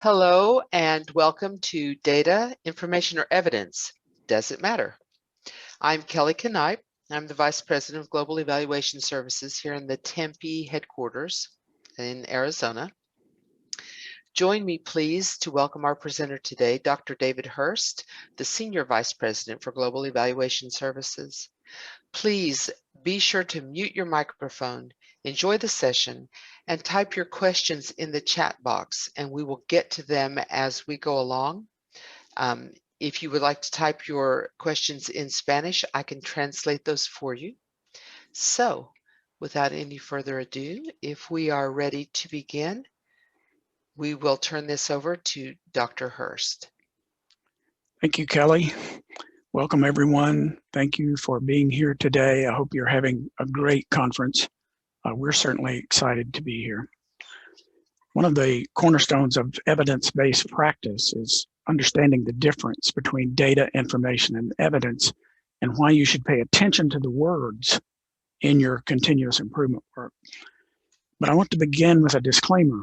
Hello and welcome to Data, Information, or Evidence. Does it matter? I'm Kelly Knipe. I'm the Vice President of Global Evaluation Services here in the Tempe headquarters in Arizona. Join me, please, to welcome our presenter today, Dr. David Hurst, the Senior Vice President for Global Evaluation Services. Please be sure to mute your microphone, enjoy the session, and type your questions in the chat box, and we will get to them as we go along. If you would like to type your questions in Spanish, I can translate those for you. So, without any further ado, if we are ready to begin, we will turn this over to Dr. Hurst. Thank you, Kelly. Welcome, everyone. Thank you for being here today. I hope you're having a great conference. We're certainly excited to be here. One of the cornerstones of evidence-based practice is understanding the difference between data, information, and evidence, and why you should pay attention to the words in your continuous improvement work. But I want to begin with a disclaimer.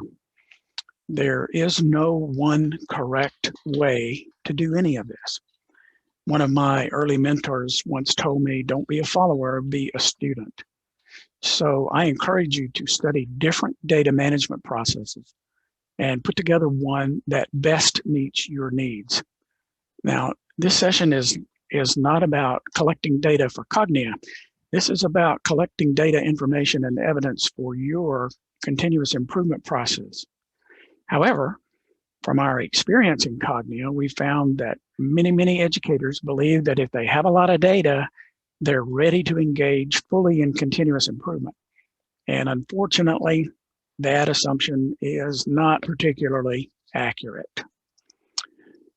There is no one correct way to do any of this. One of my early mentors once told me, don't be a follower, be a student. So I encourage you to study different data management processes and put together one that best meets your needs. Now, this session is not about collecting data for Cognia. This is about collecting data, information, and evidence for your continuous improvement process. However, from our experience in Cognia, we found that many educators believe that if they have a lot of data, they're ready to engage fully in continuous improvement. And unfortunately, that assumption is not particularly accurate.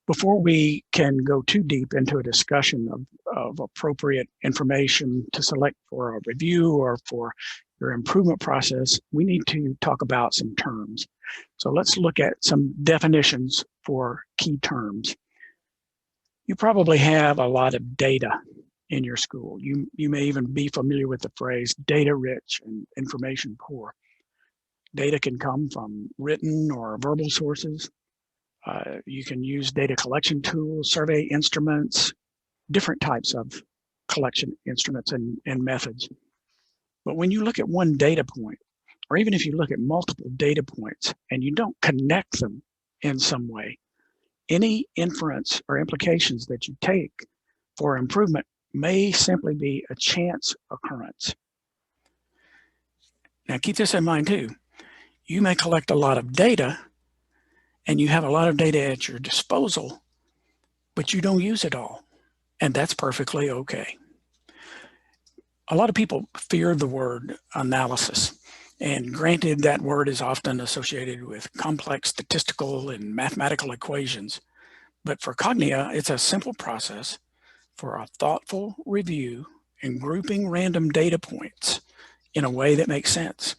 Before we can go too deep into a discussion of appropriate information to select for a review or for your improvement process, we need to talk about some terms. So let's look at some definitions for key terms. You probably have a lot of data in your school. You may even be familiar with the phrase data rich and information poor. Data can come from written or verbal sources. You can use data collection tools, survey instruments, different types of collection instruments and methods. But when you look at one data point, or even if you look at multiple data points and you don't connect them in some way, any inference or implications that you take for improvement may simply be a chance occurrence. Now keep this in mind too. You may collect a lot of data and you have a lot of data at your disposal, but you don't use it all. And that's perfectly okay. A lot of people fear the word analysis. And granted, that word is often associated with complex statistical and mathematical equations. But for Cognia, it's a simple process for a thoughtful review and grouping random data points in a way that makes sense.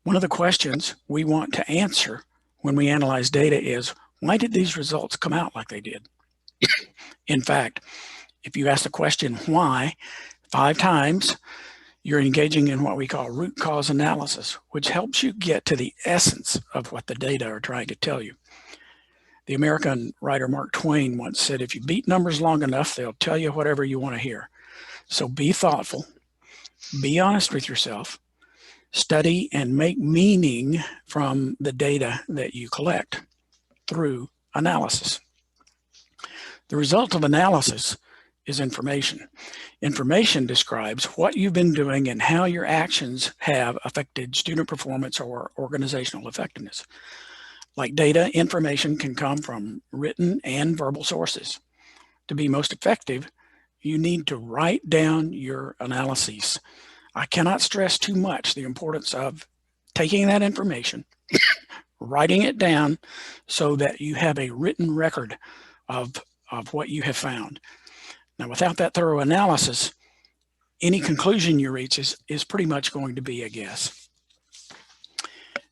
One of the questions we want to answer when we analyze data is, why did these results come out like they did? In fact, if you ask the question why 5 times, you're engaging in what we call root cause analysis, which helps you get to the essence of what the data are trying to tell you. The American writer Mark Twain once said, if you beat numbers long enough, they'll tell you whatever you want to hear. So be thoughtful, be honest with yourself, study and make meaning from the data that you collect through analysis. The result of analysis is information. Information describes what you've been doing and how your actions have affected student performance or organizational effectiveness. Like data, information can come from written and verbal sources. To be most effective, you need to write down your analyses. I cannot stress too much the importance of taking that information, writing it down so that you have a written record of what you have found. Now, without that thorough analysis, any conclusion you reach is pretty much going to be a guess.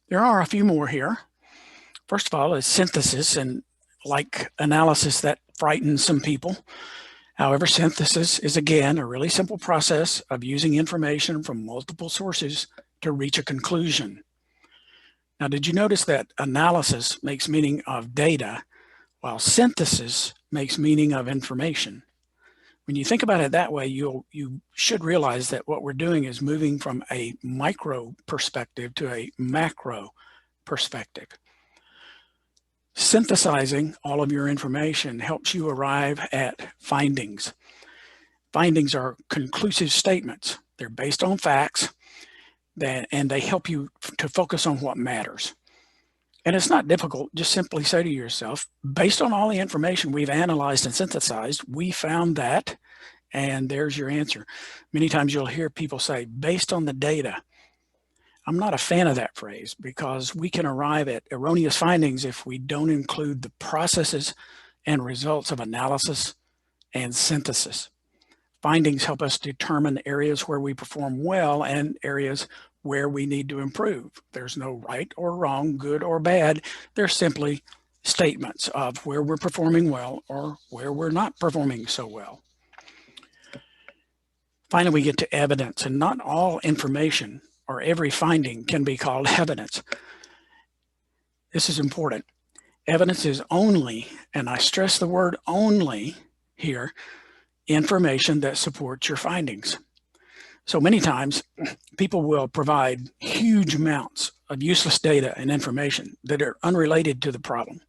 There are a few more here. First of all is synthesis, and like analysis, that frightens some people. However, synthesis is, again, a really simple process of using information from multiple sources to reach a conclusion. Now, did you notice that analysis makes meaning of data while synthesis makes meaning of information? When you think about it that way, you should realize that what we're doing is moving from a micro perspective to a macro perspective. Synthesizing all of your information helps you arrive at findings. Findings are conclusive statements. They're based on facts, and they help you to focus on what matters. And it's not difficult. Just simply say to yourself, based on all the information we've analyzed and synthesized, we found that, and there's your answer. Many times you'll hear people say, based on the data. I'm not a fan of that phrase because we can arrive at erroneous findings if we don't include the processes and results of analysis and synthesis. Findings help us determine areas where we perform well and areas where we need to improve. There's no right or wrong, good or bad. They're simply statements of where we're performing well or where we're not performing so well. Finally, we get to evidence, and not all information or every finding can be called evidence. This is important. Evidence is only, and I stress the word only here, information that supports your findings. So many times, people will provide huge amounts of useless data and information that are unrelated to the problem.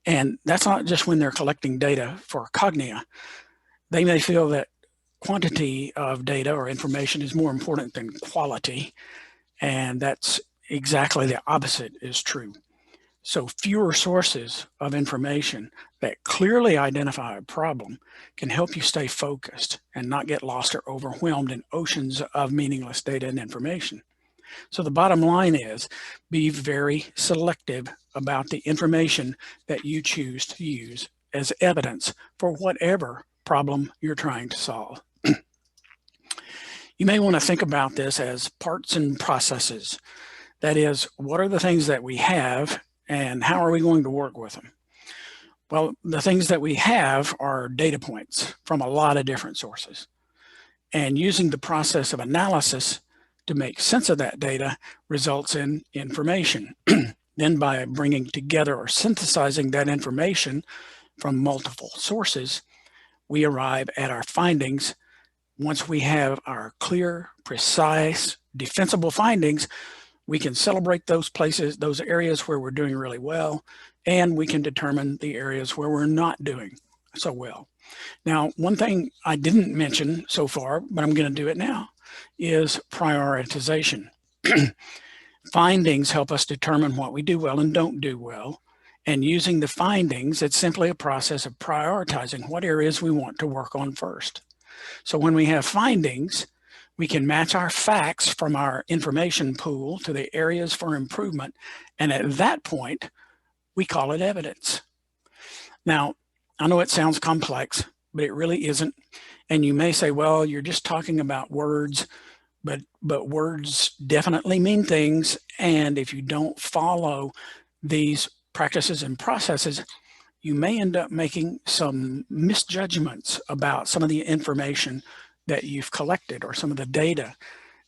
And that's not just when they're collecting data for Cognia. They may feel that quantity of data or information is more important than quality, and that's exactly the opposite is true. So fewer sources of information that clearly identify a problem can help you stay focused and not get lost or overwhelmed in oceans of meaningless data and information. So the bottom line is be very selective about the information that you choose to use as evidence for whatever problem you're trying to solve. You may want to think about this as parts and processes. That is, what are the things that we have and how are we going to work with them? Well, the things that we have are data points from a lot of different sources. And using the process of analysis to make sense of that data results in information. Then by bringing together or synthesizing that information from multiple sources, we arrive at our findings. Once we have our clear, precise, defensible findings, we can celebrate those places, those areas where we're doing really well, and we can determine the areas where we're not doing so well. Now, one thing I didn't mention so far, but I'm going to do it now, is prioritization. Findings help us determine what we do well and don't do well. And using the findings, it's simply a process of prioritizing what areas we want to work on first. So when we have findings, we can match our facts from our information pool to the areas for improvement. And at that point, we call it evidence. Now, I know it sounds complex, but it really isn't. And you may say, well, you're just talking about words, but words definitely mean things. And if you don't follow these practices and processes, you may end up making some misjudgments about some of the information that you've collected or some of the data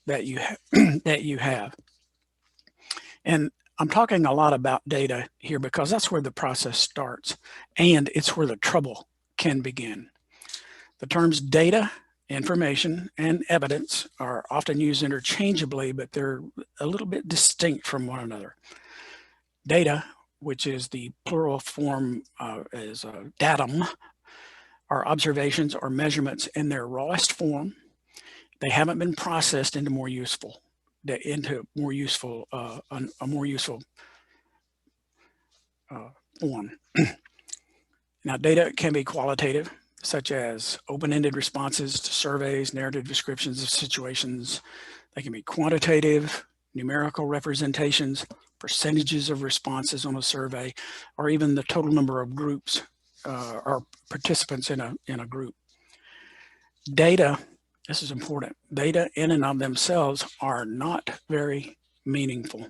that you have. And I'm talking a lot about data here because that's where the process starts, and it's where the trouble can begin. The terms data, information, and evidence are often used interchangeably, but they're a little bit distinct from one another. Data, which is the plural form is datum, are observations or measurements in their rawest form. They haven't been processed into a more useful form. Now, data can be qualitative, such as open-ended responses to surveys, narrative descriptions of situations. They can be quantitative, numerical representations, percentages of responses on a survey, or even the total number of groups or participants in a group. Data, this is important, data in and of themselves are not very meaningful.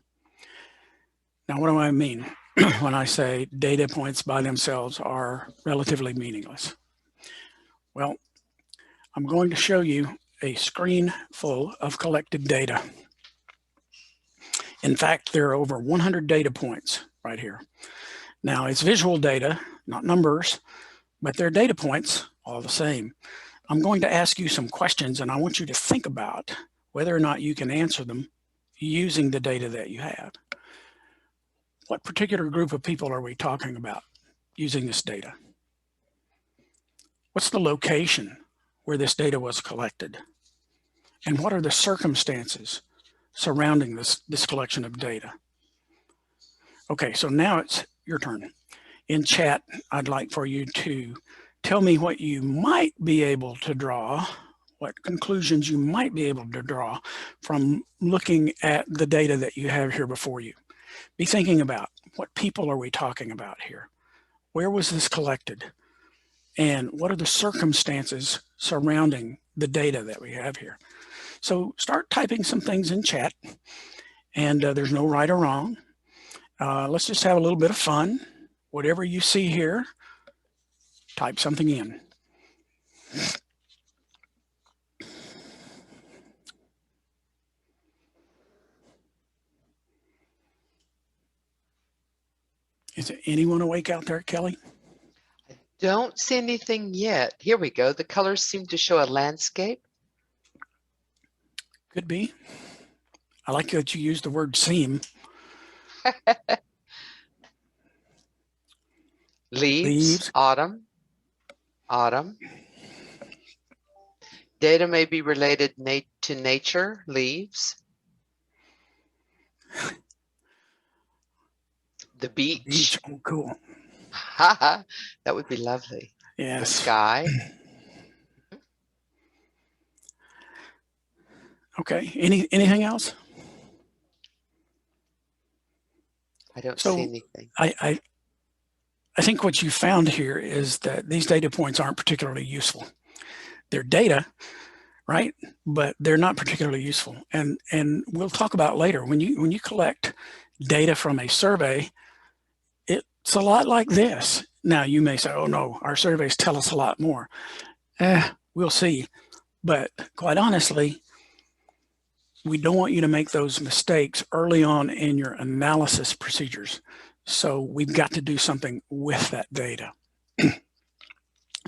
Now, what do I mean when I say data points by themselves are relatively meaningless? Well, I'm going to show you a screen full of collected data. In fact, there are over 100 data points right here. Now, it's visual data, not numbers, but they're data points all the same. I'm going to ask you some questions, and I want you to think about whether or not you can answer them using the data that you have. What particular group of people are we talking about using this data? What's the location where this data was collected? And what are the circumstances surrounding this collection of data? Okay, so now it's your turn. In chat, I'd like for you to tell me what you might be able to draw, what conclusions you might be able to draw from looking at the data that you have here before you. Be thinking about, what people are we talking about here? Where was this collected? And what are the circumstances surrounding the data that we have here? So start typing some things in chat, and there's no right or wrong. Let's just have a little bit of fun. Whatever you see here, type something in. Is there anyone awake out there, Kelly? I don't see anything yet. Here we go. The colors seem to show a landscape. Could be. I like that you used the word seem. Leaves, autumn, autumn. Data may be related to nature, leaves. The beach. Oh, cool. That would be lovely. Yes. The sky. Okay. Anything else? I don't see anything. I think what you found here is that these data points aren't particularly useful. They're data, right? But they're not particularly useful. And we'll talk about later, when you collect data from a survey, it's a lot like this. Now you may say, oh no, our surveys tell us a lot more. We'll see. But quite honestly, we don't want you to make those mistakes early on in your analysis procedures. So we've got to do something with that data.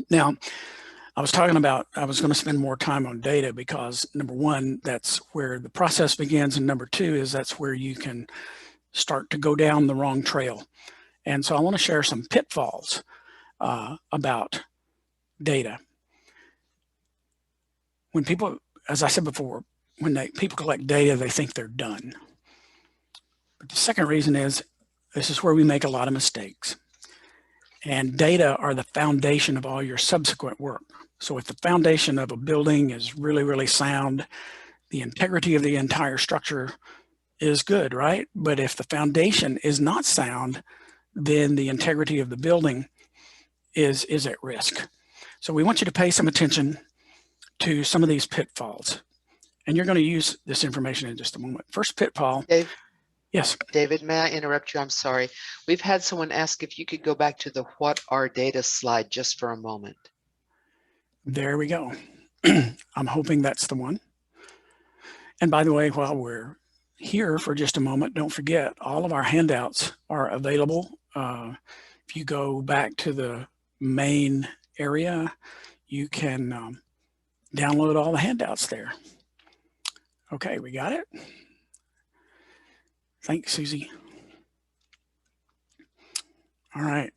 Now, I was talking about, I was going to spend more time on data because number one, that's where the process begins. And number two is that's where you can start to go down the wrong trail. And so I want to share some pitfalls about data. When people, as I said before, when people collect data, they think they're done. But the second reason is, this is where we make a lot of mistakes. And data are the foundation of all your subsequent work. So if the foundation of a building is really, really sound, the integrity of the entire structure is good, right? But if the foundation is not sound, then the integrity of the building is at risk. So we want you to pay some attention to some of these pitfalls. And you're going to use this information in just a moment. First pitfall. Dave, yes. David, may I interrupt you? I'm sorry. We've had someone ask if you could go back to the what are data slide just for a moment. There we go. I'm hoping that's the one. And by the way, while we're here for just a moment, don't forget all of our handouts are available. If you go back to the main area, you can download all the handouts there. Okay, we got it. Thanks, Susie. All right.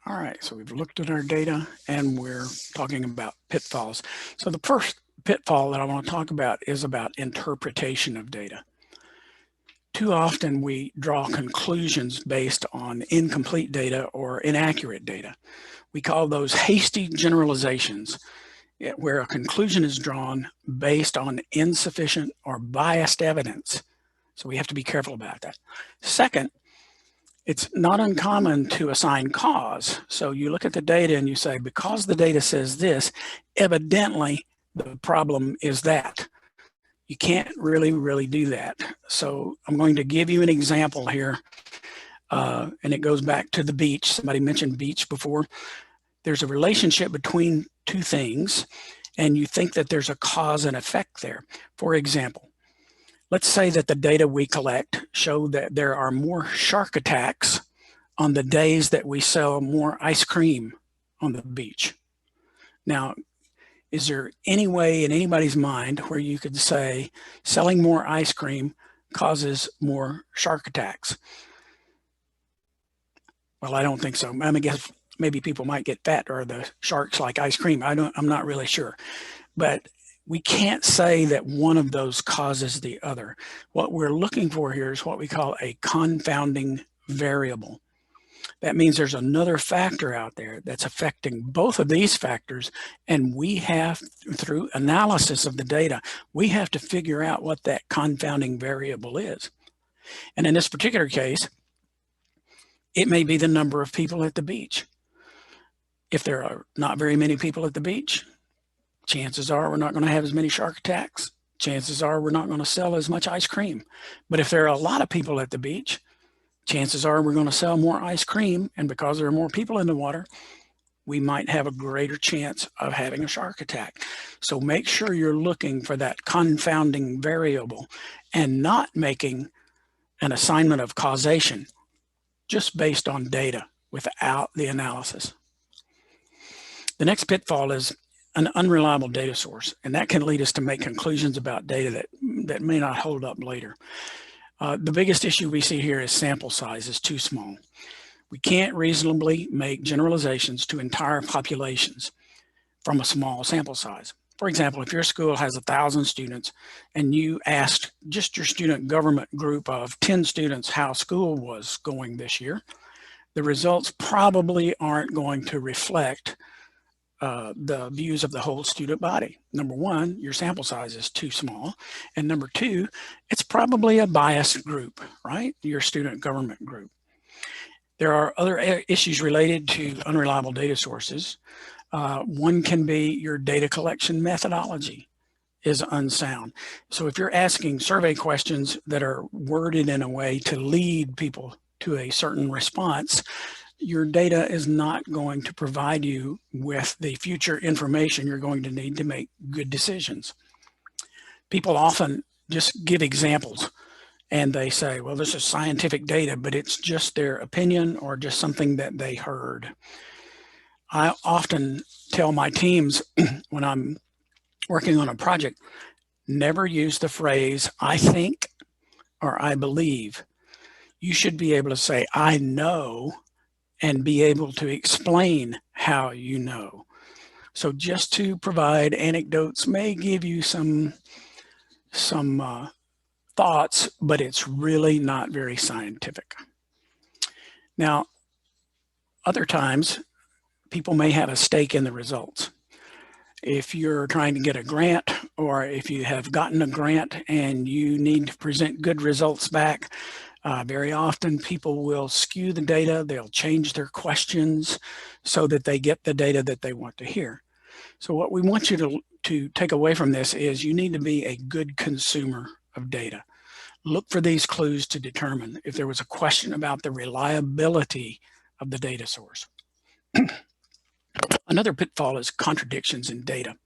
All right, so we've looked at our data and we're talking about pitfalls. So the first pitfall that I want to talk about is about interpretation of data. Too often we draw conclusions based on incomplete data or inaccurate data. We call those hasty generalizations, where a conclusion is drawn based on insufficient or biased evidence. So we have to be careful about that. Second, it's not uncommon to assign cause. So you look at the data and you say, because the data says this, evidently the problem is that. You can't really do that. So I'm going to give you an example here. And it goes back to the beach. Somebody mentioned beach before. There's a relationship between two things, and you think that there's a cause and effect there. For example, Let's say that the data we collect show that there are more shark attacks on the days that we sell more ice cream on the beach. Now, is there any way in anybody's mind where you could say selling more ice cream causes more shark attacks? Well, I don't think so. I guess maybe people might get fat or the sharks like ice cream. I'm not really sure. But we can't say that one of those causes the other. What we're looking for here is what we call a confounding variable. That means there's another factor out there that's affecting both of these factors, and we have, through analysis of the data, we have to figure out what that confounding variable is. And in this particular case, it may be the number of people at the beach. If there are not very many people at the beach, chances are we're not going to have as many shark attacks. Chances are we're not going to sell as much ice cream. But if there are a lot of people at the beach, chances are we're going to sell more ice cream. And because there are more people in the water, we might have a greater chance of having a shark attack. So make sure you're looking for that confounding variable and not making an assignment of causation just based on data without the analysis. The next pitfall is an unreliable data source, and that can lead us to make conclusions about data that may not hold up later. The biggest issue we see here is sample size is too small. We can't reasonably make generalizations to entire populations from a small sample size. For example, if your school has 1,000 students and you asked just your student government group of 10 students how school was going this year, the results probably aren't going to reflect the views of the whole student body. Number one, your sample size is too small. And number two, it's probably a biased group, right? Your student government group. There are other issues related to unreliable data sources. One can be your data collection methodology is unsound. So if you're asking survey questions that are worded in a way to lead people to a certain response, your data is not going to provide you with the future information you're going to need to make good decisions. People often just give examples and they say, well, this is scientific data, but it's just their opinion or just something that they heard. I often tell my teams when I'm working on a project, never use the phrase, I think or I believe. You should be able to say, I know, and be able to explain how you know. So just to provide anecdotes may give you some thoughts, but it's really not very scientific. Now, other times, people may have a stake in the results. If you're trying to get a grant, or if you have gotten a grant and you need to present good results back, very often people will skew the data, they'll change their questions so that they get the data that they want to hear. So what we want you to take away from this is you need to be a good consumer of data. Look for these clues to determine if there was a question about the reliability of the data source. Another pitfall is contradictions in data.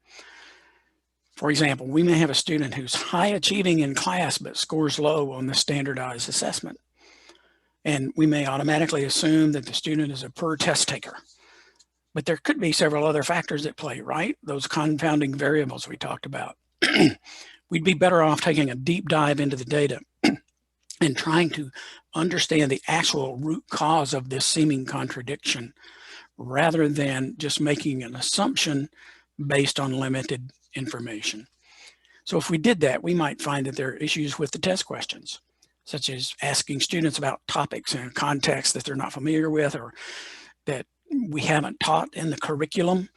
For example, we may have a student who's high achieving in class but scores low on the standardized assessment. And we may automatically assume that the student is a poor test taker. But there could be several other factors at play, right? Those confounding variables we talked about. We'd be better off taking a deep dive into the data and trying to understand the actual root cause of this seeming contradiction, rather than just making an assumption based on limited information. So if we did that, we might find that there are issues with the test questions, such as asking students about topics in a context that they're not familiar with, or that we haven't taught in the curriculum,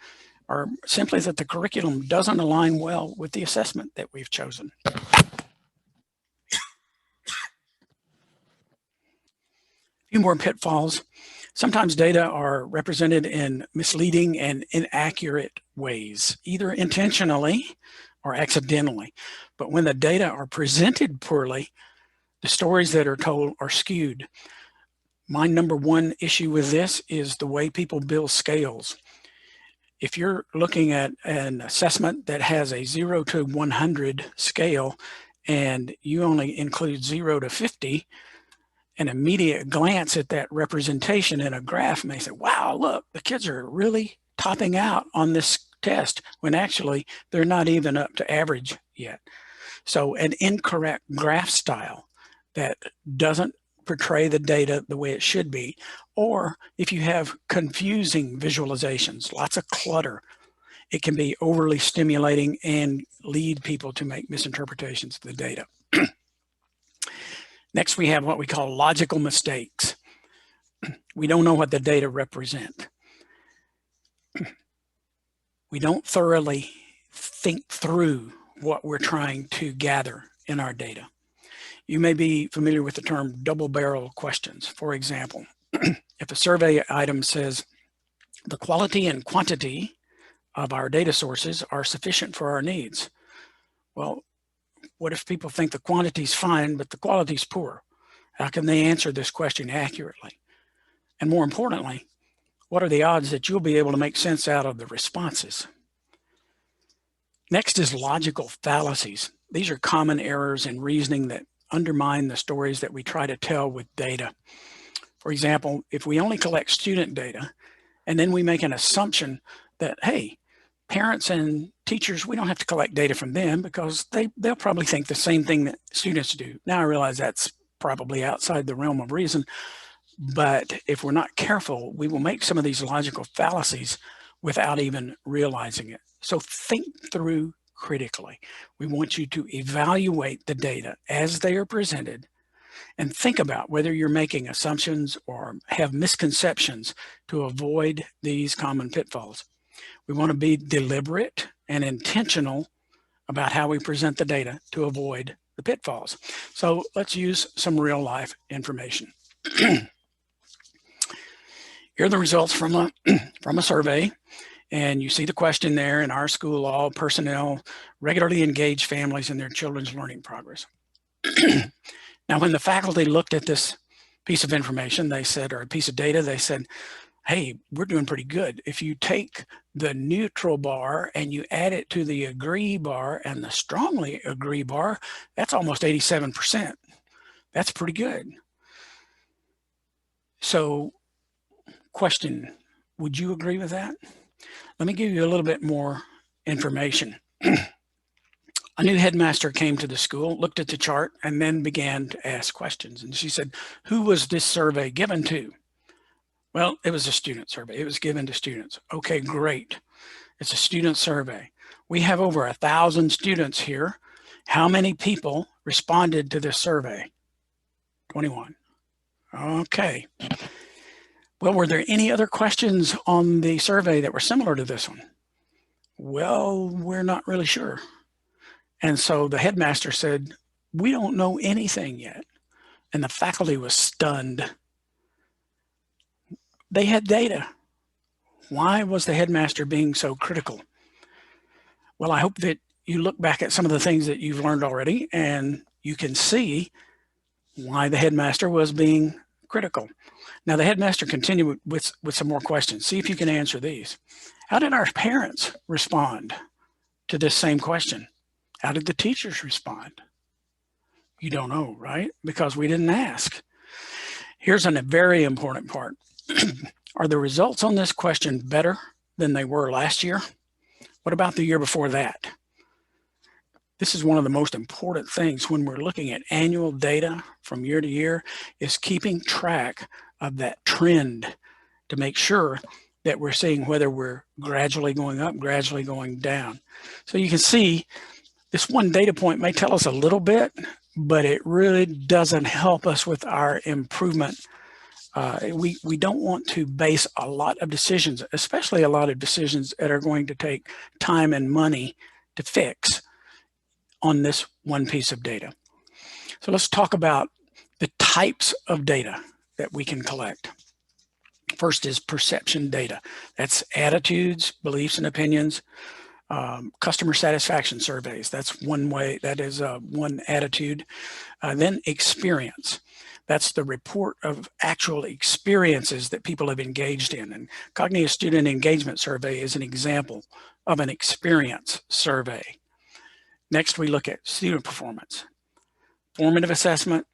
or simply that the curriculum doesn't align well with the assessment that we've chosen. A few more pitfalls. Sometimes data are represented in misleading and inaccurate ways, either intentionally or accidentally. But when the data are presented poorly, the stories that are told are skewed. My number one issue with this is the way people build scales. If you're looking at an assessment that has a 0 to 100 scale, and you only include 0 to 50, an immediate glance at that representation in a graph may say, wow, look, the kids are really topping out on this test, when actually they're not even up to average yet. So an incorrect graph style that doesn't portray the data the way it should be, or if you have confusing visualizations, lots of clutter, it can be overly stimulating and lead people to make misinterpretations of the data. Next, we have what we call logical mistakes. We don't know what the data represent. We don't thoroughly think through what we're trying to gather in our data. You may be familiar with the term double-barrel questions. For example, if a survey item says the quality and quantity of our data sources are sufficient for our needs. Well, what if people think the quantity is fine, but the quality is poor? How can they answer this question accurately? And more importantly, what are the odds that you'll be able to make sense out of the responses? Next is logical fallacies. These are common errors in reasoning that undermine the stories that we try to tell with data. For example, if we only collect student data, and then we make an assumption that, hey, parents and teachers, we don't have to collect data from them because they'll probably think the same thing that students do. Now I realize that's probably outside the realm of reason, but if we're not careful, we will make some of these logical fallacies without even realizing it. So think through critically. We want you to evaluate the data as they are presented and think about whether you're making assumptions or have misconceptions to avoid these common pitfalls. We want to be deliberate and intentional about how we present the data to avoid the pitfalls. So let's use some real life information. Here are the results from a survey. And you see the question there: in our school, all personnel regularly engage families in their children's learning progress. Now, when the faculty looked at this piece of information, they said, or a piece of data, they said, hey, we're doing pretty good. If you take the neutral bar and you add it to the agree bar and the strongly agree bar, that's almost 87%. That's pretty good. So, question, would you agree with that? Let me give you a little bit more information. A new headmaster came to the school, looked at the chart, and then began to ask questions. And she said, who was this survey given to? Well, it was a student survey. It was given to students. Okay, great. It's a student survey. We have over 1,000 students here. How many people responded to this survey? 21. Okay. Well, were there any other questions on the survey that were similar to this one? Well, we're not really sure. And so the headmaster said, we don't know anything yet. And the faculty was stunned. They had data. Why was the headmaster being so critical? Well, I hope that you look back at some of the things that you've learned already and you can see why the headmaster was being critical. Now, the headmaster continued with some more questions. See if you can answer these. How did our parents respond to this same question? How did the teachers respond? You don't know, right? Because we didn't ask. Here's a very important part. Are the results on this question better than they were last year? What about the year before that? This is one of the most important things when we're looking at annual data from year to year, is keeping track of that trend to make sure that we're seeing whether we're gradually going up, gradually going down. So you can see this one data point may tell us a little bit, but it really doesn't help us with our improvement. We don't want to base a lot of decisions, especially a lot of decisions that are going to take time and money to fix, on this one piece of data. So let's talk about the types of data that we can collect. First is perception data. That's attitudes, beliefs, and opinions. Customer satisfaction surveys. That's one way, that is one attitude. Then experience. That's the report of actual experiences that people have engaged in. And Cognia Student Engagement Survey is an example of an experience survey. Next, we look at student performance. Formative assessment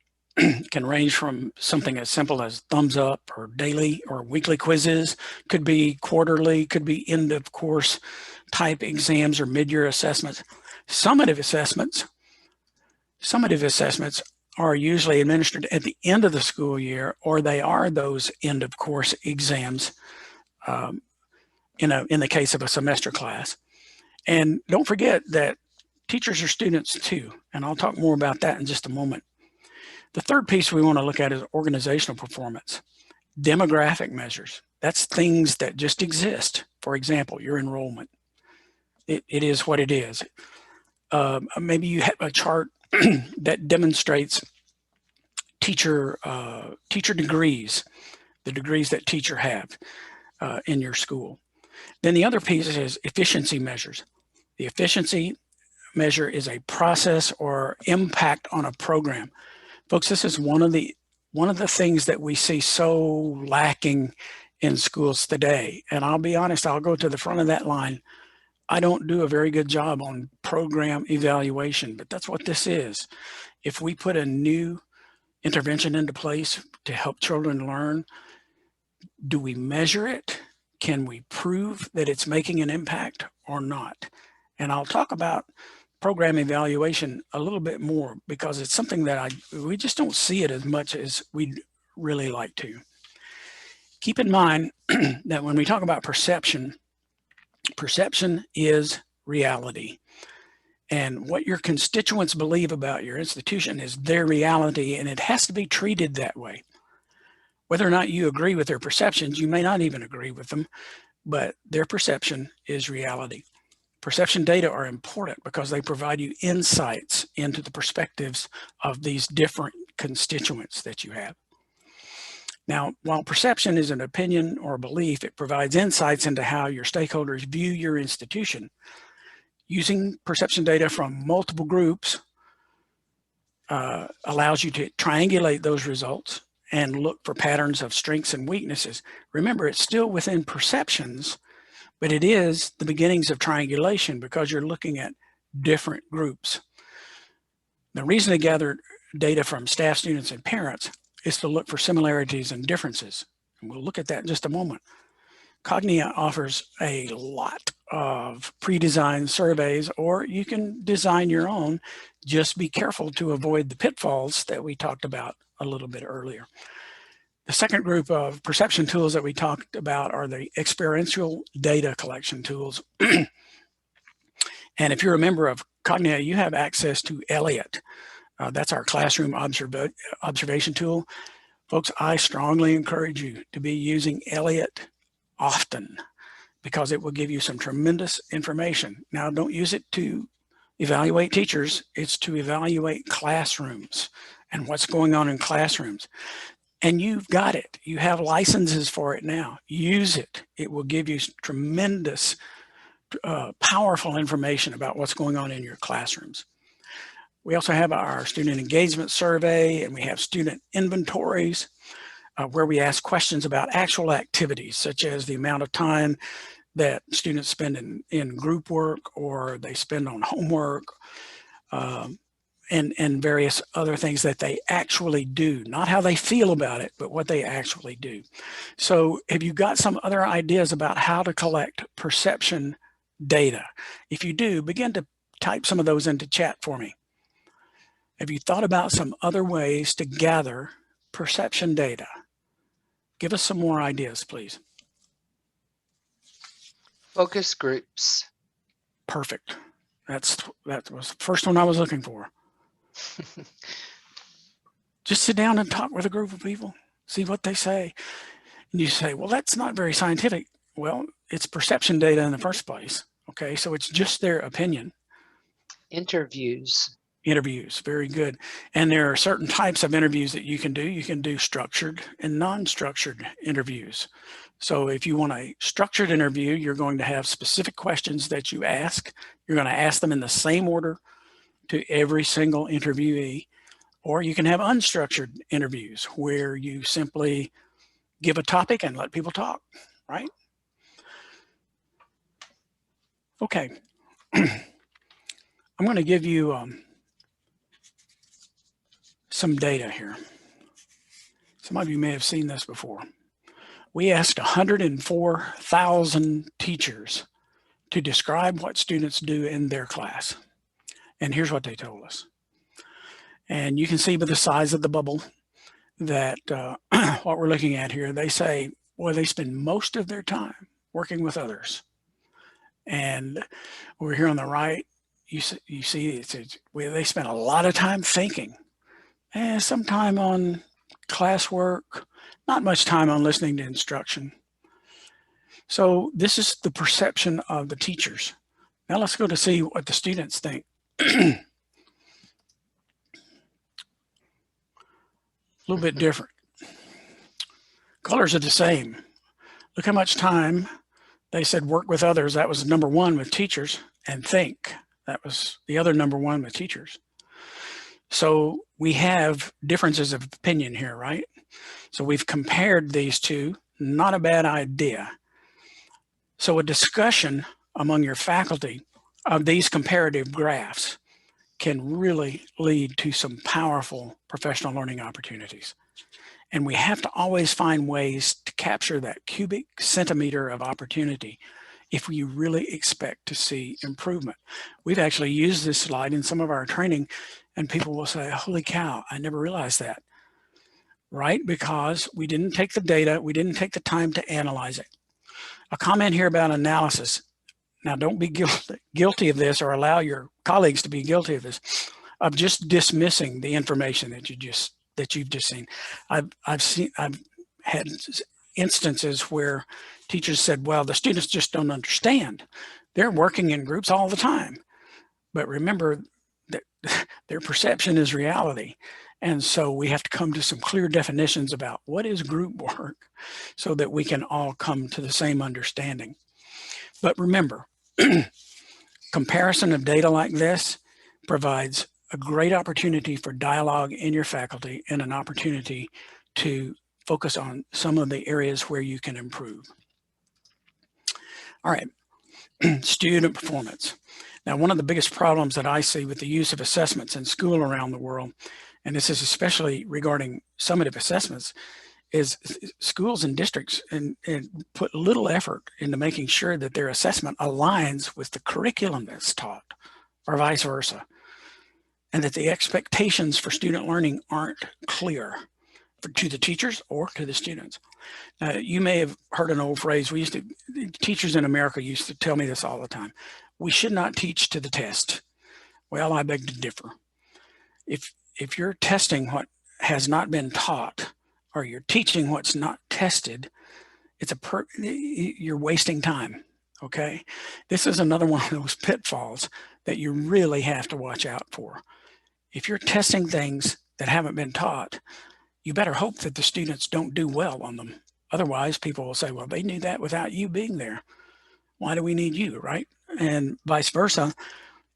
can range from something as simple as thumbs up or daily or weekly quizzes, could be quarterly, could be end of course type exams or mid-year assessments. Summative assessments are usually administered at the end of the school year, or they are those end of course exams in the case of a semester class. And don't forget that teachers are students too, and I'll talk more about that in just a moment. The third piece we want to look at is organizational performance. Demographic measures. That's things that just exist. For example, your enrollment. It is what it is. Maybe you have a chart that demonstrates teacher degrees, the degrees that teachers have in your school. Then the other piece is efficiency measures. The efficiency measure is a process or impact on a program. Folks, this is one of the things that we see so lacking in schools today. And I'll be honest, I'll go to the front of that line. I don't do a very good job on program evaluation, but that's what this is. If we put a new intervention into place to help children learn, do we measure it? Can we prove that it's making an impact or not? And I'll talk about program evaluation a little bit more because it's something that we just don't see it as much as we'd really like to. Keep in mind that when we talk about perception, perception is reality. And what your constituents believe about your institution is their reality, and it has to be treated that way. Whether or not you agree with their perceptions, you may not even agree with them, but their perception is reality. Perception data are important because they provide you insights into the perspectives of these different constituents that you have. Now, while perception is an opinion or belief, it provides insights into how your stakeholders view your institution. Using perception data from multiple groups allows you to triangulate those results and look for patterns of strengths and weaknesses. Remember, it's still within perceptions, but it is the beginnings of triangulation because you're looking at different groups. The reason to gather data from staff, students, and parents is to look for similarities and differences. And we'll look at that in just a moment. Cognia offers a lot of pre-designed surveys, or you can design your own. Just be careful to avoid the pitfalls that we talked about a little bit earlier. The second group of perception tools that we talked about are the experiential data collection tools. And if you're a member of Cognia, you have access to Elliot. That's our classroom observation tool. Folks, I strongly encourage you to be using Elliot often because it will give you some tremendous information. Now, don't use it to evaluate teachers. It's to evaluate classrooms and what's going on in classrooms. And you've got it. You have licenses for it now. Use it. It will give you tremendous, powerful information about what's going on in your classrooms. We also have our student engagement survey, and we have student inventories where we ask questions about actual activities, such as the amount of time that students spend in group work or they spend on homework, and various other things that they actually do, not how they feel about it, but what they actually do. So have you got some other ideas about how to collect perception data? If you do, begin to type some of those into chat for me. Have you thought about some other ways to gather perception data? Give us some more ideas, please. Focus groups. Perfect. That was the first one I was looking for. Just sit down and talk with a group of people, see what they say. And you say, well, that's not very scientific. Well, it's perception data in the first place. Okay, so it's just their opinion. Interviews. Interviews, very good. And there are certain types of interviews that you can do. You can do structured and non-structured interviews. So if you want a structured interview, you're going to have specific questions that you ask. You're going to ask them in the same order to every single interviewee. Or you can have unstructured interviews where you simply give a topic and let people talk, right? Okay. I'm going to give you some data here. Some of you may have seen this before. We asked 104,000 teachers to describe what students do in their class. And here's what they told us. And you can see by the size of the bubble that what we're looking at here, they say, well, they spend most of their time working with others. And over here on the right, you see they spend a lot of time thinking, and some time on classwork, not much time on listening to instruction. So this is the perception of the teachers. Now let's go to see what the students think. A little bit different. Colors are the same. Look how much time they said work with others. That was number one with teachers, and think. That was the other number one with teachers. So we have differences of opinion here, right? So we've compared these two, not a bad idea. So a discussion among your faculty of these comparative graphs can really lead to some powerful professional learning opportunities. And we have to always find ways to capture that cubic centimeter of opportunity if we really expect to see improvement. We've actually used this slide in some of our training, and people will say, holy cow, I never realized that. Right? Because we didn't take the data, we didn't take the time to analyze it. A comment here about analysis. Now, don't be guilty of this, or allow your colleagues to be guilty of this, of just dismissing the information that you've just seen. I've had instances where teachers said, well, the students just don't understand. They're working in groups all the time. But remember that their perception is reality. And so we have to come to some clear definitions about what is group work so that we can all come to the same understanding. But remember, comparison of data like this provides a great opportunity for dialogue in your faculty and an opportunity to focus on some of the areas where you can improve. All right, student performance. Now, one of the biggest problems that I see with the use of assessments in school around the world, and this is especially regarding summative assessments, is schools and districts and put little effort into making sure that their assessment aligns with the curriculum that's taught, or vice versa, and that the expectations for student learning aren't clear to the teachers or to the students. You may have heard an old phrase. Teachers in America used to tell me this all the time. We should not teach to the test. Well, I beg to differ. If you're testing what has not been taught, or you're teaching what's not tested, you're wasting time, okay? This is another one of those pitfalls that you really have to watch out for. If you're testing things that haven't been taught, you better hope that the students don't do well on them. Otherwise, people will say, well, they knew that without you being there. Why do we need you, right? And vice versa.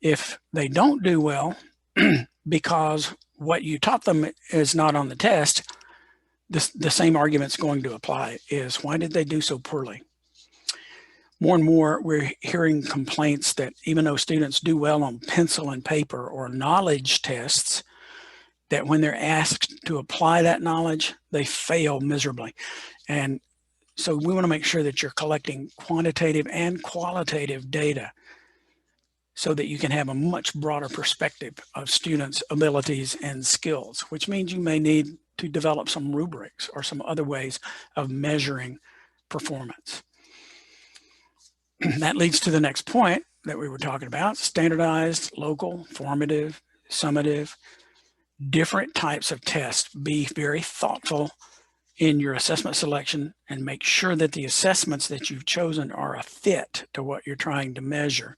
If they don't do well because what you taught them is not on the test, the same argument's going to apply, is why did they do so poorly? More and more, we're hearing complaints that even though students do well on pencil and paper or knowledge tests, that when they're asked to apply that knowledge, they fail miserably. And so we want to make sure that you're collecting quantitative and qualitative data so that you can have a much broader perspective of students' abilities and skills, which means you may need to develop some rubrics or some other ways of measuring performance. That leads to the next point that we were talking about: standardized, local, formative, summative, different types of tests. Be very thoughtful in your assessment selection and make sure that the assessments that you've chosen are a fit to what you're trying to measure.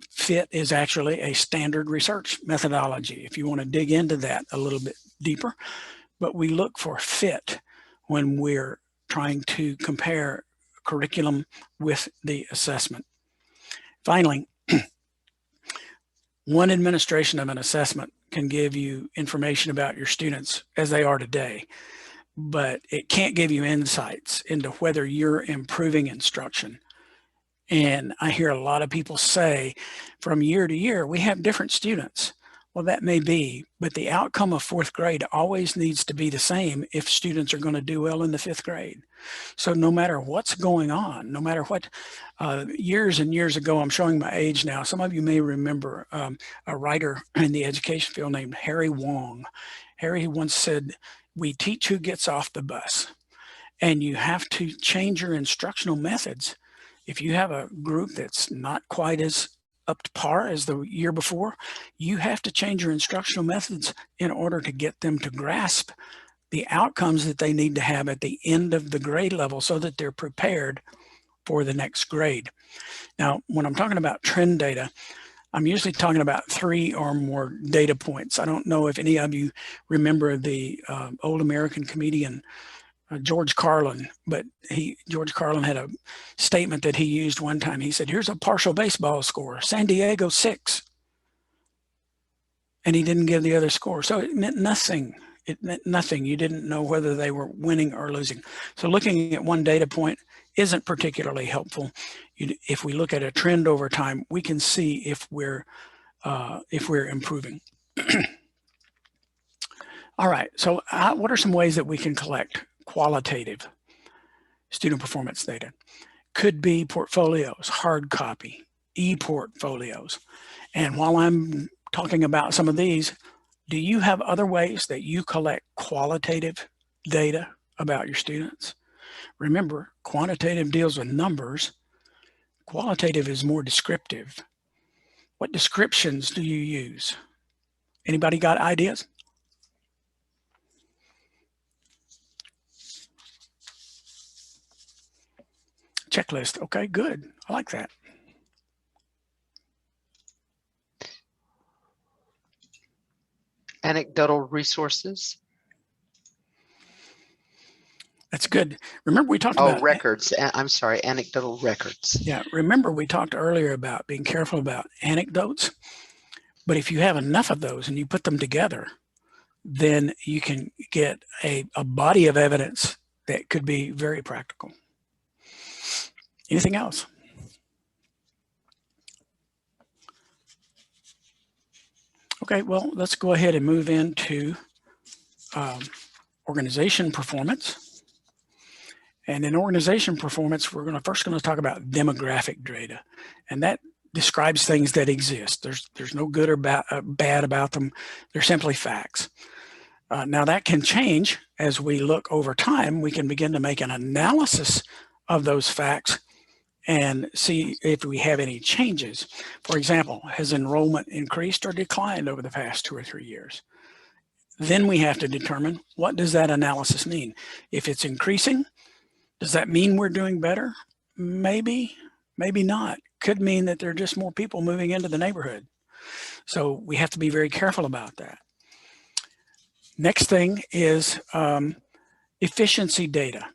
Fit is actually a standard research methodology if you want to dig into that a little bit deeper, but we look for fit when we're trying to compare curriculum with the assessment. Finally, one administration of an assessment can give you information about your students as they are today, but it can't give you insights into whether you're improving instruction. And I hear a lot of people say from year to year, we have different students. Well, that may be, but the outcome of fourth grade always needs to be the same if students are going to do well in the fifth grade. So no matter what's going on, no matter what, years and years ago, I'm showing my age now, some of you may remember a writer in the education field named Harry Wong. Harry once said, "We teach who gets off the bus." And you have to change your instructional methods. If you have a group that's not quite as up to par as the year before, you have to change your instructional methods in order to get them to grasp the outcomes that they need to have at the end of the grade level so that they're prepared for the next grade. Now, when I'm talking about trend data, I'm usually talking about 3 or more data points. I don't know if any of you remember the old American comedian George Carlin, but George Carlin had a statement that he used one time. He said, "Here's a partial baseball score, San Diego 6." And he didn't give the other score. So it meant nothing. It meant nothing. You didn't know whether they were winning or losing. So looking at one data point isn't particularly helpful. If we look at a trend over time, we can see if we're improving. All right, so what are some ways that we can collect qualitative student performance data? Could be portfolios, hard copy, e-portfolios. And while I'm talking about some of these, do you have other ways that you collect qualitative data about your students? Remember, quantitative deals with numbers. Qualitative is more descriptive. What descriptions do you use? Anybody got ideas? Checklist. Okay, good. I like that. Anecdotal resources. That's good. Remember we talked about records. I'm sorry, anecdotal records. Yeah, remember we talked earlier about being careful about anecdotes. But if you have enough of those and you put them together, then you can get a body of evidence that could be very practical. Anything else? Okay, well, let's go ahead and move into organization performance. And in organization performance, we're first going to talk about demographic data. And that describes things that exist. There's no good or bad about them. They're simply facts. Now that can change as we look over time. We can begin to make an analysis of those facts and see if we have any changes. For example, has enrollment increased or declined over the past 2 or 3 years? Then we have to determine, what does that analysis mean? If it's increasing, does that mean we're doing better? Maybe, maybe not. Could mean that there are just more people moving into the neighborhood. So we have to be very careful about that. Next thing is efficiency data.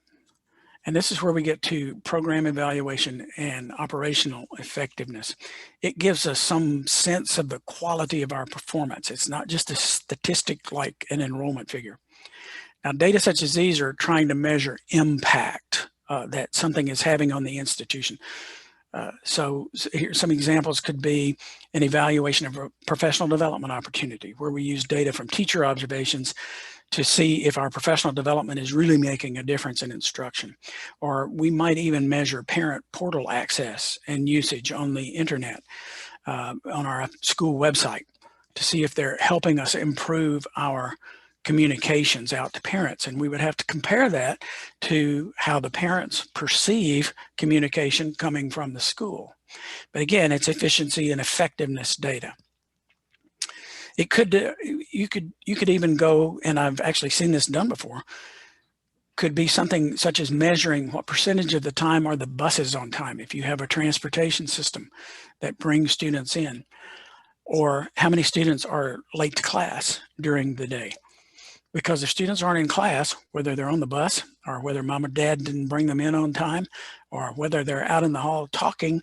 And this is where we get to program evaluation and operational effectiveness. It gives us some sense of the quality of our performance. It's not just a statistic like an enrollment figure. Now, data such as these are trying to measure impact that something is having on the institution. So here's some examples. Could be an evaluation of a professional development opportunity where we use data from teacher observations to see if our professional development is really making a difference in instruction. Or we might even measure parent portal access and usage on the internet, on our school website, to see if they're helping us improve our communications out to parents. And we would have to compare that to how the parents perceive communication coming from the school. But again, it's efficiency and effectiveness data. It could, you could even go, and I've actually seen this done before, could be something such as measuring what percentage of the time are the buses on time if you have a transportation system that brings students in, or how many students are late to class during the day. Because if students aren't in class, whether they're on the bus or whether mom or dad didn't bring them in on time, or whether they're out in the hall talking,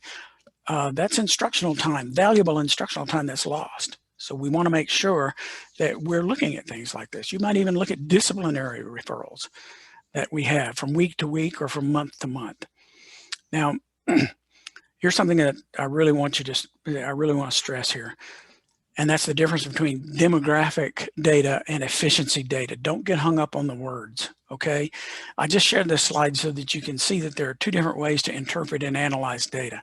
that's instructional time, valuable instructional time that's lost. So we want to make sure that we're looking at things like this. You might even look at disciplinary referrals that we have from week to week or from month to month. Now, here's something that I really want to stress here. And that's the difference between demographic data and efficiency data. Don't get hung up on the words, okay? I just shared this slide so that you can see that there are two different ways to interpret and analyze data.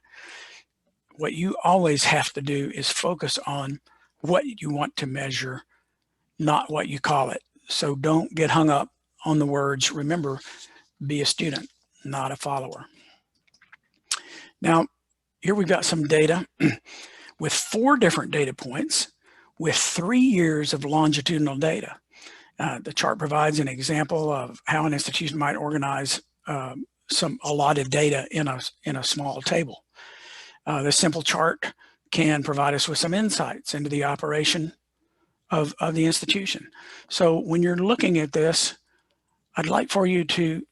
What you always have to do is focus on what you want to measure, not what you call it. So don't get hung up on the words. Remember, be a student, not a follower. Now, here we've got some data with 4 different data points with 3 years of longitudinal data. The chart provides an example of how an institution might organize some allotted data in a small table. This simple chart can provide us with some insights into the operation of the institution. So when you're looking at this, I'd like for you to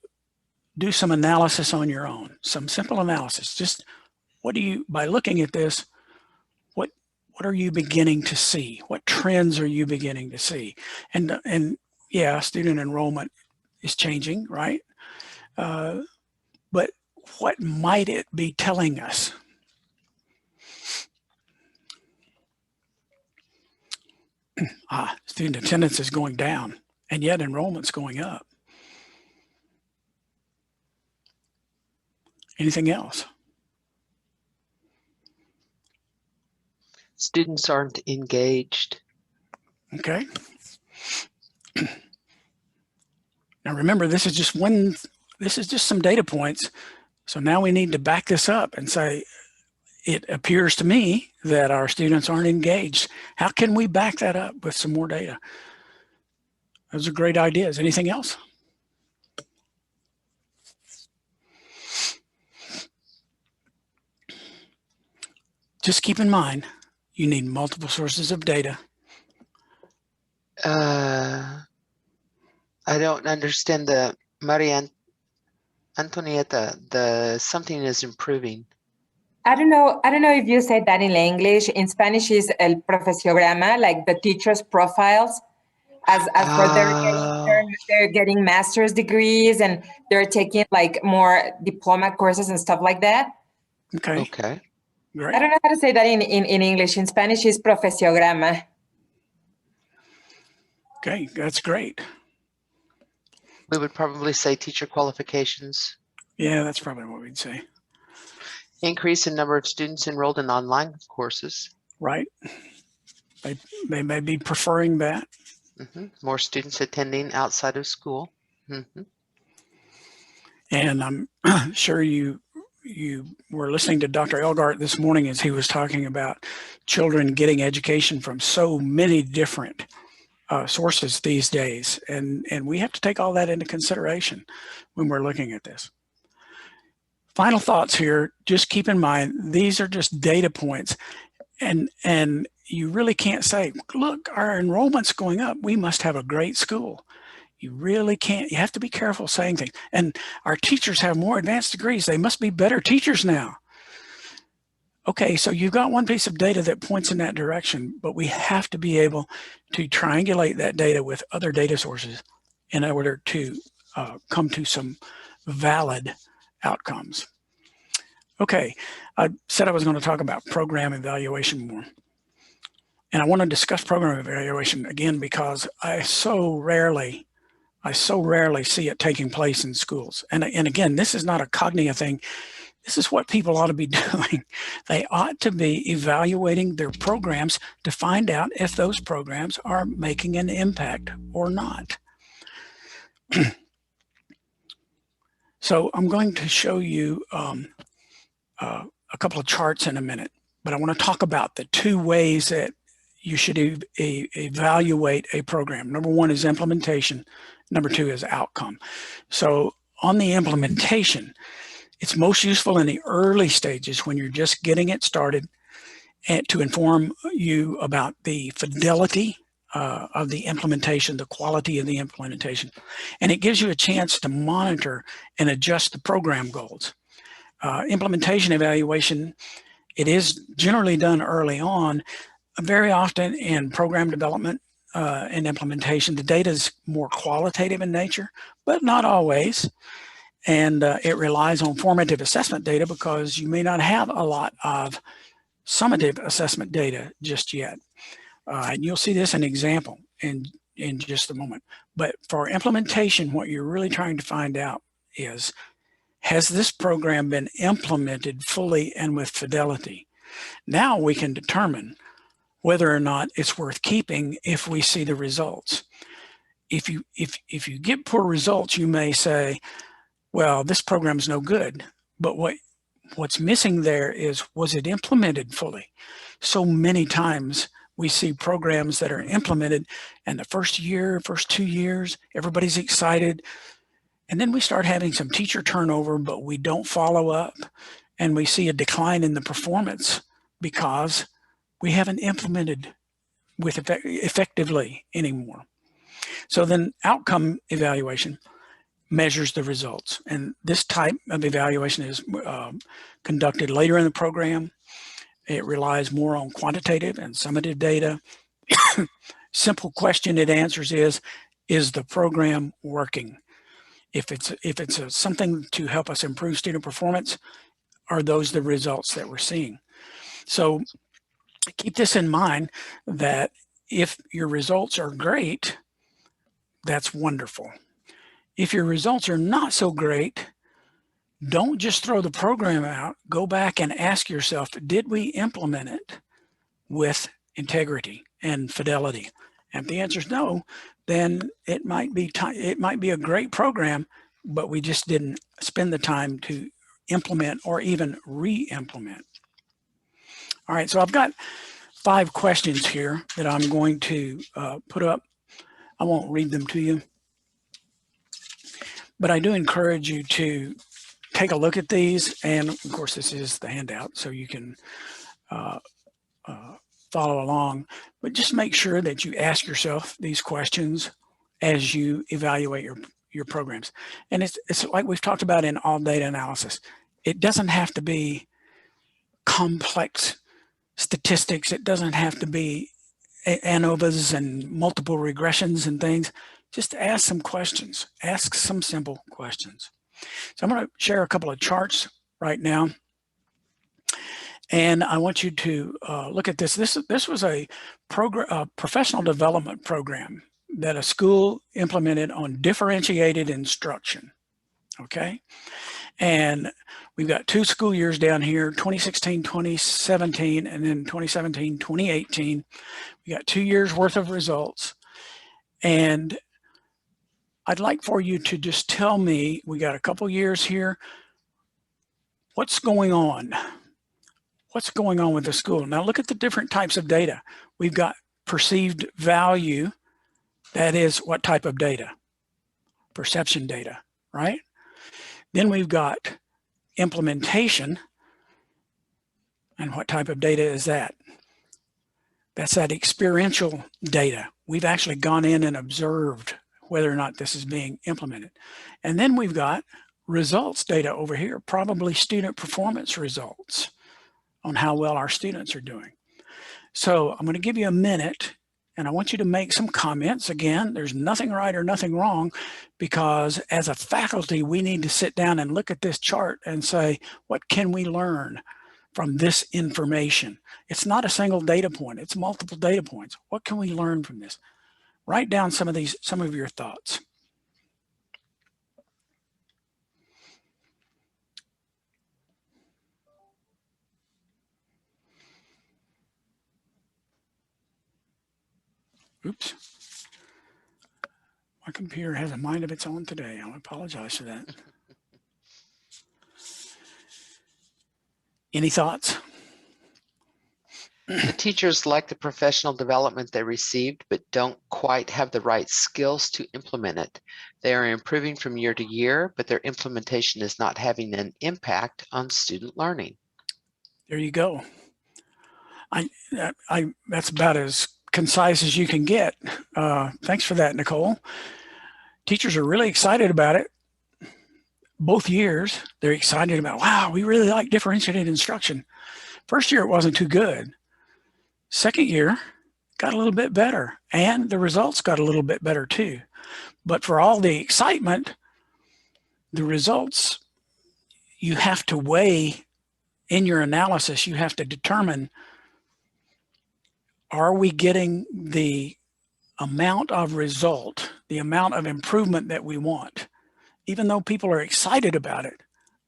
do some analysis on your own, some simple analysis. Just what do you, by looking at this, what are you beginning to see? What trends are you beginning to see? And yeah, student enrollment is changing, right? But what might it be telling us? Student attendance is going down, and yet enrollment's going up. Anything else? Students aren't engaged. Okay. Now remember, this is just some data points. So now we need to back this up and say, it appears to me that our students aren't engaged. How can we back that up with some more data? Those are great ideas. Anything else? Just keep in mind, you need multiple sources of data. I don't understand the Maria Antonieta, the something is improving. I don't know if you said that in English. In Spanish is el profesiograma, like the teachers' profiles. As for they're getting master's degrees and they're taking like more diploma courses and stuff like that. Okay. Okay. Great. I don't know how to say that in English. In Spanish is profesiograma. Okay, that's great. We would probably say teacher qualifications. Yeah, that's probably what we'd say. Increase in number of students enrolled in online courses. Right. They may be preferring that. More students attending outside of school. And I'm sure you were listening to Dr. Elgart this morning as he was talking about children getting education from so many different sources these days. And we have to take all that into consideration when we're looking at this. Final thoughts here, just keep in mind, these are just data points. And you really can't say, look, our enrollment's going up. We must have a great school. You really can't. You have to be careful saying things. And our teachers have more advanced degrees. They must be better teachers now. Okay, so you've got one piece of data that points in that direction, but we have to be able to triangulate that data with other data sources in order to come to some valid outcomes. Okay, I said I was going to talk about program evaluation more. And I want to discuss program evaluation again because I so rarely see it taking place in schools. And again, this is not a cognitive thing. This is what people ought to be doing. They ought to be evaluating their programs to find out if those programs are making an impact or not. So I'm going to show you a couple of charts in a minute, but I want to talk about the 2 ways that you should evaluate a program. Number 1 is implementation. Number 2 is outcome. So on the implementation, it's most useful in the early stages when you're just getting it started and to inform you about the fidelity of the implementation, the quality of the implementation. And it gives you a chance to monitor and adjust the program goals. Implementation evaluation, it is generally done early on. Very often in program development and implementation, the data is more qualitative in nature, but not always. And it relies on formative assessment data because you may not have a lot of summative assessment data just yet. And you'll see this in example in just a moment. But for implementation, what you're really trying to find out is, has this program been implemented fully and with fidelity? Now we can determine whether or not it's worth keeping if we see the results. If you get poor results, you may say, well, this program's no good. But what's missing there is, was it implemented fully? So many times we see programs that are implemented, and the first year, first 2 years, everybody's excited. And then we start having some teacher turnover, but we don't follow up, and we see a decline in the performance because we haven't implemented with effectively anymore. So then outcome evaluation measures the results. And this type of evaluation is conducted later in the program. It relies more on quantitative and summative data. Simple question it answers is the program working? If it's something to help us improve student performance, are those the results that we're seeing? So keep this in mind, that if your results are great, that's wonderful. If your results are not so great, don't just throw the program out. Go back and ask yourself, did we implement it with integrity and fidelity? And if the answer is no, then it might be a great program, but we just didn't spend the time to implement or even re-implement. All right, so I've got 5 questions here that I'm going to put up. I won't read them to you, but I do encourage you to take a look at these. And of course, this is the handout, so you can follow along, but just make sure that you ask yourself these questions as you evaluate your programs. And it's like we've talked about in all data analysis. It doesn't have to be complex statistics. It doesn't have to be ANOVAs and multiple regressions and things. Just ask some questions. Ask some simple questions. So I'm going to share a couple of charts right now. And I want you to look at this. This was a professional development program that a school implemented on differentiated instruction. Okay. And we've got 2 school years down here, 2016, 2017, and then 2017, 2018. We got 2 years worth of results. And I'd like for you to just tell me, we got a couple years here, what's going on? What's going on with the school? Now look at the different types of data. We've got perceived value. That is what type of data? Perception data, right? Then we've got implementation. And what type of data is that? That's that experiential data. We've actually gone in and observed whether or not this is being implemented. And then we've got results data over here, probably student performance results on how well our students are doing. So I'm going to give you a minute, and I want you to make some comments. Again, there's nothing right or nothing wrong, because as a faculty, we need to sit down and look at this chart and say, what can we learn from this information? It's not a single data point, it's multiple data points. What can we learn from this? Write down some of your thoughts. Oops. My computer has a mind of its own today. I apologize for that. Any thoughts? The teachers like the professional development they received, but don't quite have the right skills to implement it. They are improving from year to year, but their implementation is not having an impact on student learning. There you go. That's about as concise as you can get. Thanks for that, Nicole. Teachers are really excited about it. Both years, they're excited about, wow, we really like differentiated instruction. First year, it wasn't too good. Second year, got a little bit better, and the results got a little bit better too. But for all the excitement, the results, you have to weigh in your analysis. You have to determine, Are we getting the amount of result, the amount of improvement that we want? Even though people are excited about it,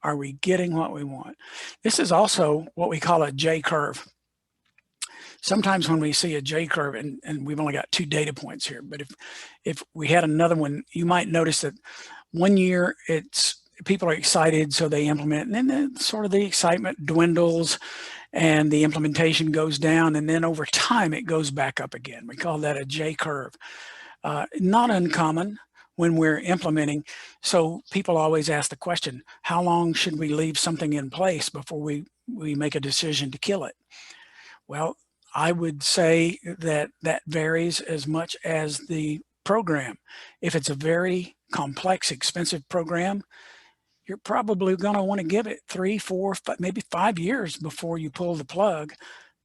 are we getting what we want? This is also what we call a J curve. Sometimes when we see a J curve, and we've only got 2 data points here, but if we had another one, you might notice that one year people are excited, so they implement, and then sort of the excitement dwindles and the implementation goes down, and then over time it goes back up again. We call that a J curve. Not uncommon when we're implementing. So people always ask the question, how long should we leave something in place before we make a decision to kill it? Well, I would say that varies as much as the program. If it's a very complex, expensive program, you're probably going to want to give it 3, 4, maybe 5 years before you pull the plug,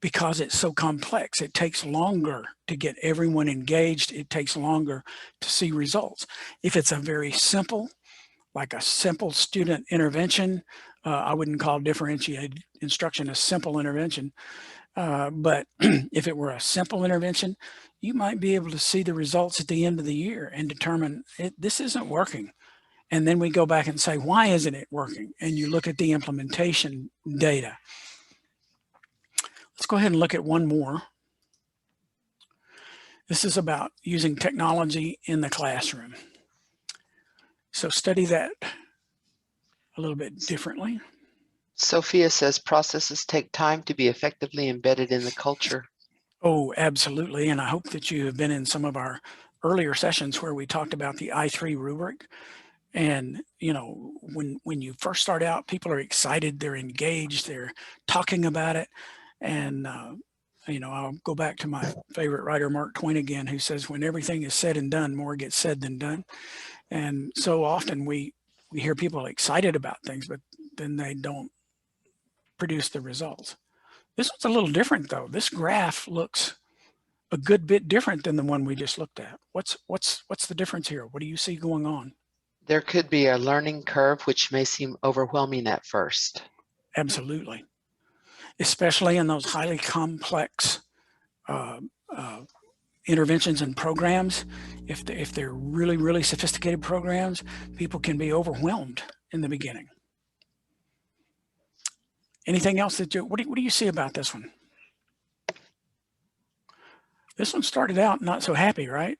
because it's so complex. It takes longer to get everyone engaged. It takes longer to see results. If it's a very simple, like a simple student intervention, I wouldn't call differentiated instruction a simple intervention. But if it were a simple intervention, you might be able to see the results at the end of the year and determine this isn't working. And then we go back and say, why isn't it working? And you look at the implementation data. Let's go ahead and look at one more. This is about using technology in the classroom. So study that a little bit differently. Sophia says processes take time to be effectively embedded in the culture. Oh, absolutely. And I hope that you have been in some of our earlier sessions where we talked about the I3 rubric. And, you know, when you first start out, people are excited, they're engaged, they're talking about it. And, you know, I'll go back to my favorite writer, Mark Twain again, who says, when everything is said and done, more gets said than done. And so often we hear people excited about things, but then they don't produce the results. This one's a little different though. This graph looks a good bit different than the one we just looked at. What's the difference here? What do you see going on? There could be a learning curve which may seem overwhelming at first. Absolutely. Especially in those highly complex interventions and programs. If they're really, really sophisticated programs, people can be overwhelmed in the beginning. Anything else that what do you see about this one? This one started out not so happy, right?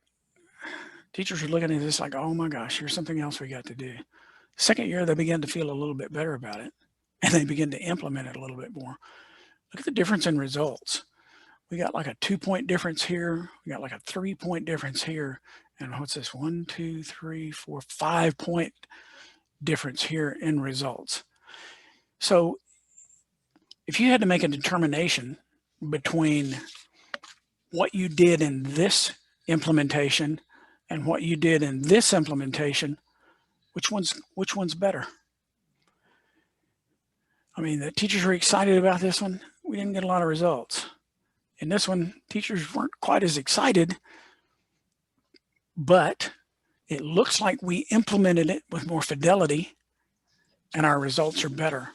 Teachers are looking at this like, oh my gosh, here's something else we got to do. Second year, they begin to feel a little bit better about it, and they begin to implement it a little bit more. Look at the difference in results. We got like a 2-point difference here. We got like a 3-point difference here. And what's this? 1, 2, 3, 4, 5-point difference here in results. So if you had to make a determination between what you did in this implementation and what you did in this implementation, which one's better? I mean, the teachers were excited about this one. We didn't get a lot of results. In this one, teachers weren't quite as excited, but it looks like we implemented it with more fidelity and our results are better.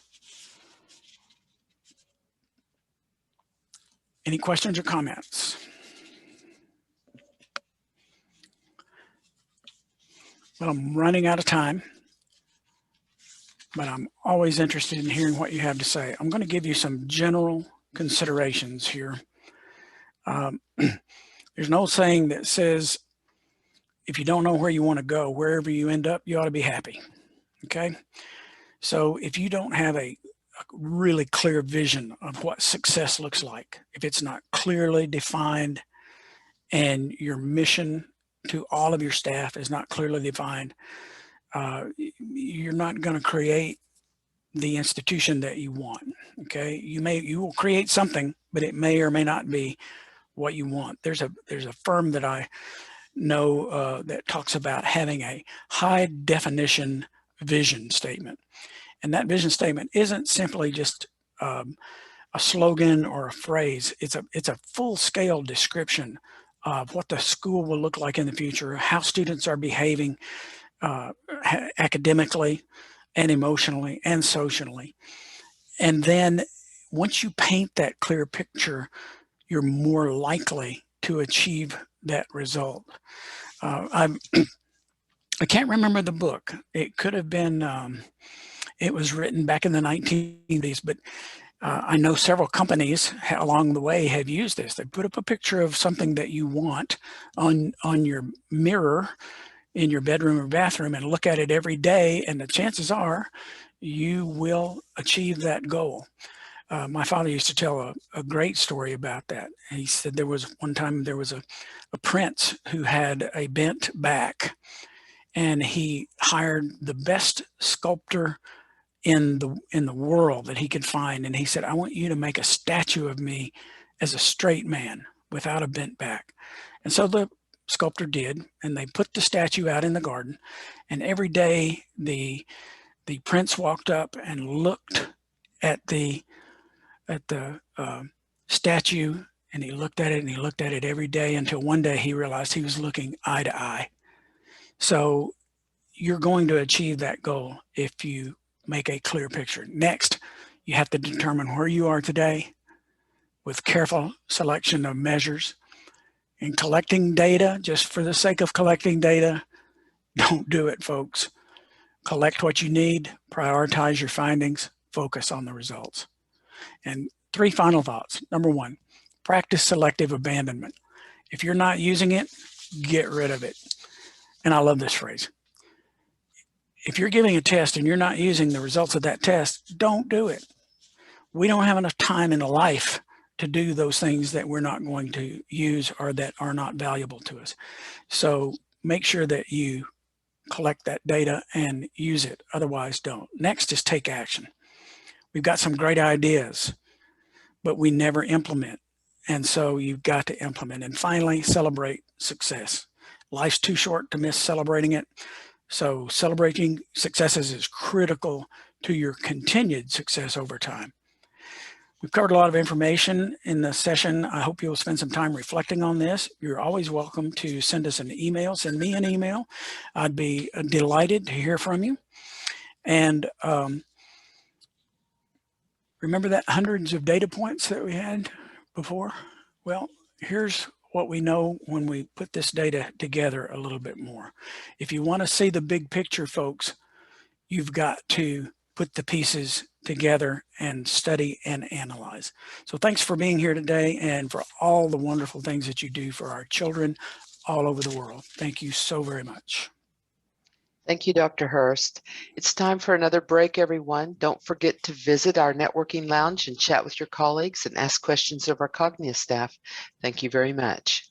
Any questions or comments? Well, I'm running out of time, but I'm always interested in hearing what you have to say. I'm going to give you some general considerations here. There's an old saying that says, if you don't know where you want to go, wherever you end up, you ought to be happy. Okay. So if you don't have a really clear vision of what success looks like, if it's not clearly defined and your mission to all of your staff is not clearly defined, you're not going to create the institution that you want. Okay. You will create something, but it may or may not be what you want. There's a firm that I know that talks about having a high definition vision statement. And that vision statement isn't simply just a slogan or a phrase. It's a full scale description of what the school will look like in the future, how students are behaving academically and emotionally and socially. And then once you paint that clear picture, you're more likely to achieve that result. I can't remember the book. It could have been, it was written back in the 1980s, but I know several companies along the way have used this. They put up a picture of something that you want on your mirror in your bedroom or bathroom and look at it every day, and the chances are you will achieve that goal. My father used to tell a great story about that. He said there was one time there was a prince who had a bent back, and he hired the best sculptor in the world that he could find. And he said, I want you to make a statue of me as a straight man without a bent back. And so the sculptor did, and they put the statue out in the garden. And every day the prince walked up and looked at the statue, and he looked at it and he looked at it every day until one day he realized he was looking eye to eye. So you're going to achieve that goal if you make a clear picture. Next, you have to determine where you are today with careful selection of measures. And collecting data just for the sake of collecting data, don't do it, folks. Collect what you need, prioritize your findings, focus on the results. And 3 final thoughts. Number 1, practice selective abandonment. If you're not using it, get rid of it. And I love this phrase. If you're giving a test and you're not using the results of that test, don't do it. We don't have enough time in life to do those things that we're not going to use or that are not valuable to us. So make sure that you collect that data and use it. Otherwise, don't. Next is take action. We've got some great ideas, but we never implement. And so you've got to implement. And finally, celebrate success. Life's too short to miss celebrating it. So celebrating successes is critical to your continued success over time. We've covered a lot of information in the session. I hope you'll spend some time reflecting on this. You're always welcome to send us an email, send me an email. I'd be delighted to hear from you. And remember that hundreds of data points that we had before? Well, here's what we know when we put this data together a little bit more. If you want to see the big picture, folks, you've got to put the pieces together and study and analyze. So thanks for being here today and for all the wonderful things that you do for our children all over the world. Thank you so very much. Thank you, Dr. Hurst. It's time for another break, everyone. Don't forget to visit our networking lounge and chat with your colleagues and ask questions of our Cognia staff. Thank you very much.